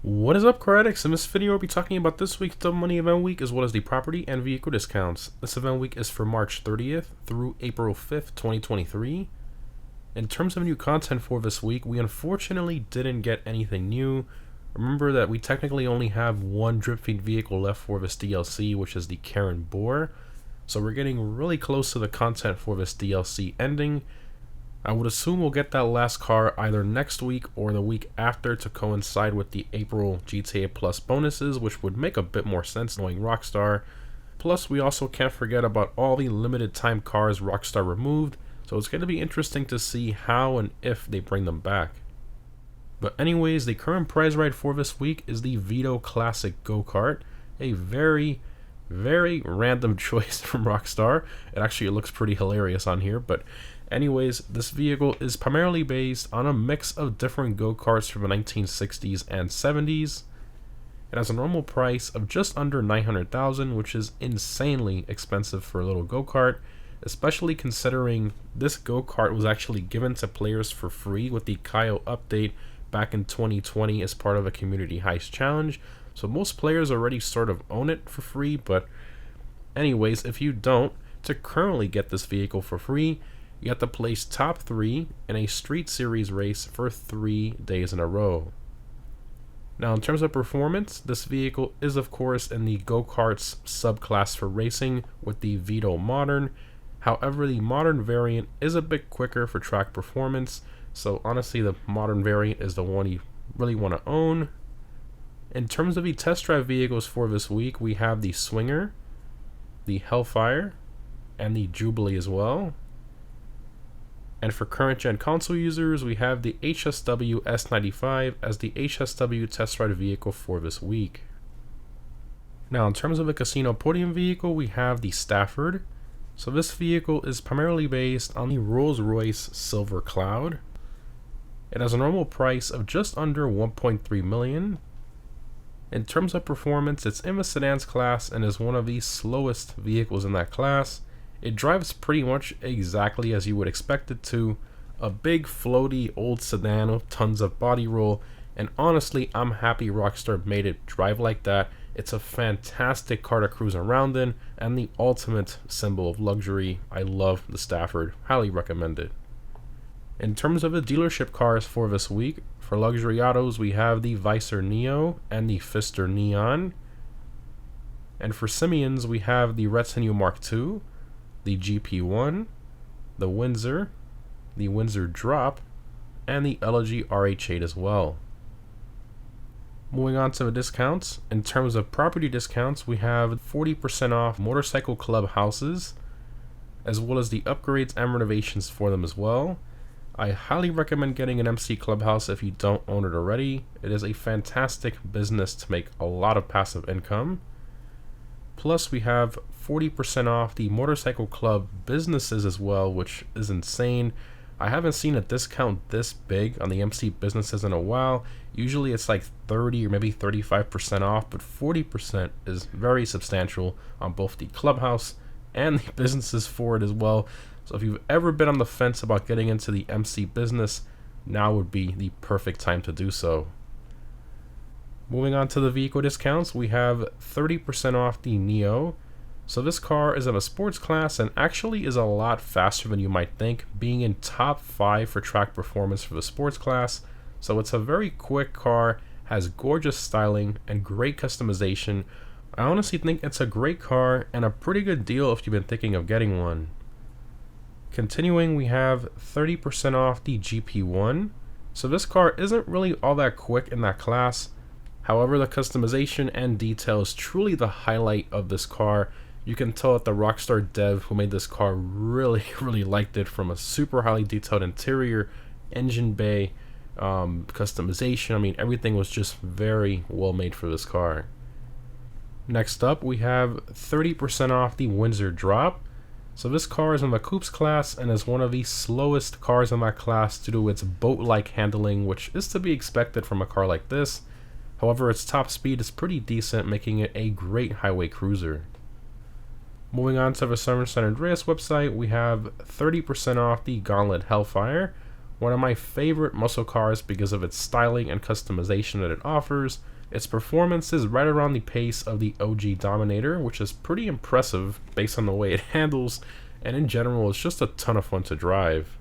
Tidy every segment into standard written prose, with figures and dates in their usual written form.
What is up, car addicts? In this video, we'll be talking about this week's Double Money Event Week as well as the property and vehicle discounts. This event week is for March 30th through April 5th, 2023. In terms of new content for this week, we unfortunately didn't get anything new. Remember that we technically only have one drip feed vehicle left for this DLC, which is the Karen Boar. So we're getting really close to the content for this DLC ending. I would assume we'll get that last car either next week or the week after to coincide with the April GTA Plus bonuses, which would make a bit more sense knowing Rockstar. Plus, we also can't forget about all the limited time cars Rockstar removed, so it's going to be interesting to see how and if they bring them back. But anyways, the current prize ride for this week is the Vito Classic Go-Kart, a very random choice from Rockstar. It looks pretty hilarious on here, but anyways, this vehicle is primarily based on a mix of different go-karts from the 1960s and 70s. It has a normal price of just under $900,000, which is insanely expensive for a little go-kart, especially considering this go-kart was actually given to players for free with the Kyle update back in 2020 as part of a community heist challenge. So most players already sort of own it for free, but anyways, if you don't, to currently get this vehicle for free, you have to place top 3 in a street series race for 3 days in a row. Now in terms of performance, this vehicle is of course in the go-karts subclass for racing with the Vito Modern. However, the Modern variant is a bit quicker for track performance, so honestly the Modern variant is the one you really want to own. In terms of the test drive vehicles for this week, we have the Swinger, the Hellfire, and the Jubilee as well. And for current gen console users, we have the HSW S95 as the HSW test ride vehicle for this week. Now in terms of a casino podium vehicle, we have the Stafford. So this vehicle is primarily based on the Rolls-Royce Silver Cloud. It has a normal price of just under $1.3 million. In terms of performance, it's in the sedans class and is one of the slowest vehicles in that class. It drives pretty much exactly as you would expect it to, a big floaty old sedan with tons of body roll, and honestly I'm happy Rockstar made it drive like that. It's a fantastic car to cruise around in and the ultimate symbol of luxury. I love the Stafford, highly recommend it. In terms of the dealership cars for this week, for luxury autos we have the Visor Neo and the Pfister Neon. And for Simeons we have the Retinue Mark II, the GP1, the Windsor Drop, and the Elegy RH8 as well. Moving on to the discounts, in terms of property discounts, we have 40% off motorcycle club houses, as well as the upgrades and renovations for them as well. I highly recommend getting an MC Clubhouse if you don't own it already. It is a fantastic business to make a lot of passive income. Plus we have 40% off the motorcycle club businesses as well, which is insane. I haven't seen a discount this big on the MC businesses in a while. Usually it's like 30 or maybe 35% off, but 40% is very substantial on both the clubhouse and the businesses for it as well. So if you've ever been on the fence about getting into the MC business, now would be the perfect time to do so. Moving on to the vehicle discounts, we have 30% off the Neo. So this car is in a sports class and actually is a lot faster than you might think, being in top 5 for track performance for the sports class. So it's a very quick car, has gorgeous styling and great customization. I honestly think it's a great car and a pretty good deal if you've been thinking of getting one. Continuing, we have 30% off the GP1. So this car isn't really all that quick in that class. However, the customization and detail is truly the highlight of this car. You can tell that the Rockstar dev who made this car really liked it, from a super highly detailed interior, engine bay, customization. I mean, everything was just very well made for this car. Next up, we have 30% off the Windsor Drop. So this car is in the Coupes class and is one of the slowest cars in that class due to its boat-like handling, which is to be expected from a car like this. However, its top speed is pretty decent, making it a great highway cruiser. Moving on to the Southern San Andreas website, we have 30% off the Gauntlet Hellfire, One of my favorite muscle cars because of its styling and customization that it offers. Its performance is right around the pace of the OG Dominator, which is pretty impressive based on the way it handles, and in general it's just a ton of fun to drive.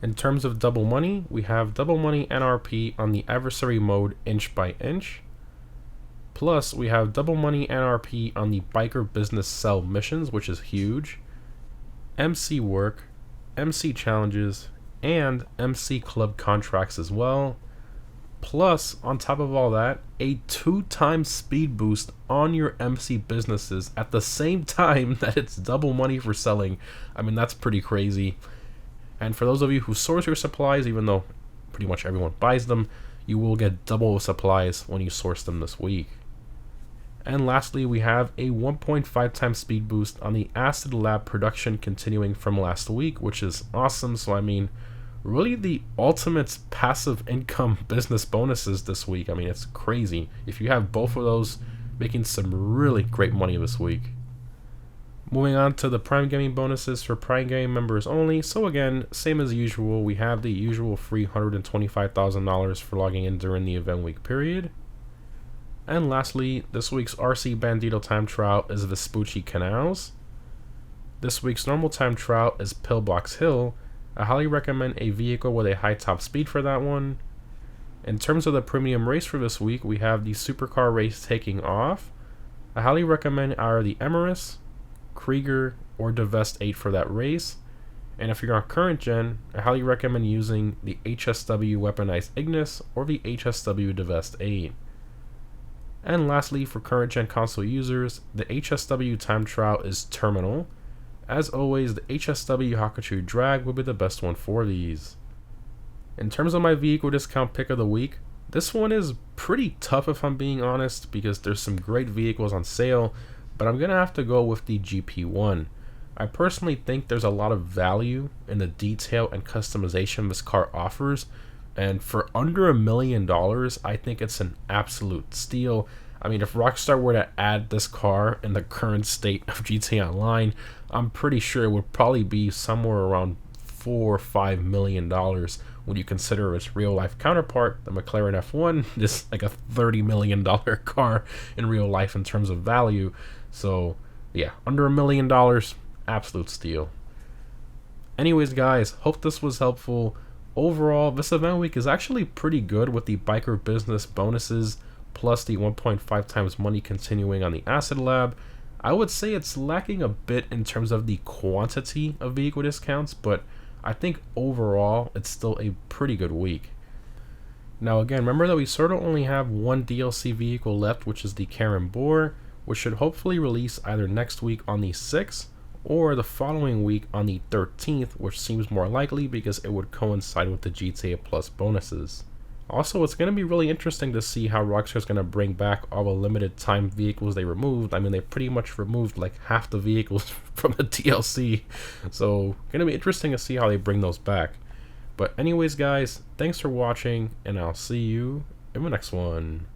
In terms of double money, we have double money NRP on the adversary mode inch by inch. Plus, we have double money NRP on the biker business cell missions, which is huge. MC work, MC challenges, and MC club contracts as well. Plus, on top of all that, a 2-time speed boost on your MC businesses at the same time that it's double money for selling. I mean, that's pretty crazy. And for those of you who source your supplies, even though pretty much everyone buys them, you will get double supplies when you source them this week. And lastly, we have a 1.5 times speed boost on the Acid Lab production continuing from last week, which is awesome. So I mean, really the ultimate passive income business bonuses this week. I mean, it's crazy. If you have both of those, making some really great money this week. Moving on to the Prime Gaming bonuses for Prime Gaming members only. So again, same as usual, we have the usual free $125,000 for logging in during the event week period. And lastly, this week's RC Bandito time trial is Vespucci Canals. This week's normal time trial is Pillbox Hill. I highly recommend a vehicle with a high top speed for that one. In terms of the premium race for this week, we have the supercar race taking off. I highly recommend either the Emerus, Krieger, or Devest 8 for that race. And if you're on current gen, I highly recommend using the HSW Weaponized Ignis or the HSW Devest 8. And lastly, for current gen console users, the HSW time trial is terminal. As always, the HSW Hakuchu Drag will be the best one for these. In terms of my vehicle discount pick of the week, this one is pretty tough if I'm being honest, because there's some great vehicles on sale, but I'm going to have to go with the GP1. I personally think there's a lot of value in the detail and customization this car offers, and for under $1 million, I think it's an absolute steal. I mean, if Rockstar were to add this car in the current state of GTA Online, I'm pretty sure it would probably be somewhere around $4 or $5 million when you consider its real-life counterpart. The McLaren F1 is like a $30 million car in real life in terms of value. So, yeah, under $1 million, absolute steal. Anyways, guys, hope this was helpful. Overall, this event week is actually pretty good with the biker business bonuses plus the 1.5 times money continuing on the Acid Lab. I would say it's lacking a bit in terms of the quantity of vehicle discounts, but I think overall it's still a pretty good week. Now again, remember that we sort of only have one DLC vehicle left, which is the Karen Boar, which should hopefully release either next week on the 6th or the following week on the 13th, which seems more likely because it would coincide with the GTA Plus bonuses. Also, it's going to be really interesting to see how Rockstar is going to bring back all the limited time vehicles they removed. I mean, they pretty much removed like half the vehicles from the DLC, so going to be interesting to see how they bring those back. But anyways, guys, thanks for watching, and I'll see you in the next one.